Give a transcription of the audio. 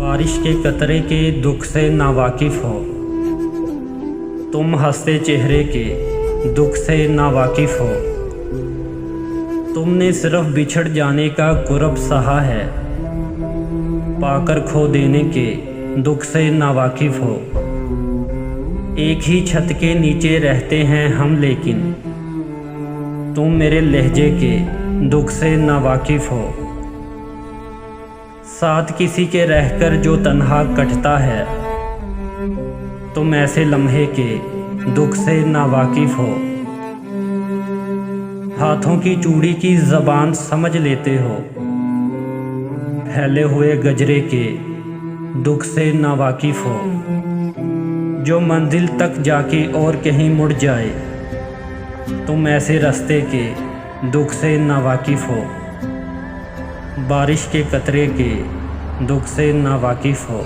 बारिश के कतरे के दुख से नावाकिफ़ हो, तुम हंसते चेहरे के दुख से नावाकिफ़ हो। तुमने सिर्फ बिछड़ जाने का कुर्ब सहा है, पाकर खो देने के दुख से नावाकिफ़ हो। एक ही छत के नीचे रहते हैं हम, लेकिन तुम मेरे लहजे के दुख से नावाकिफ़ हो। साथ किसी के रहकर जो तन्हा कटता है, तुम ऐसे लम्हे के दुख से नावाकिफ़ हो। हाथों की चूड़ी की ज़बान समझ लेते हो, फैले हुए गजरे के दुख से नावाकिफ़ हो। जो मंजिल तक जाके और कहीं मुड़ जाए, तुम ऐसे रास्ते के दुख से नावाकिफ़ हो। बारिश के कतरे के दुख से नावाकिफ़ हो।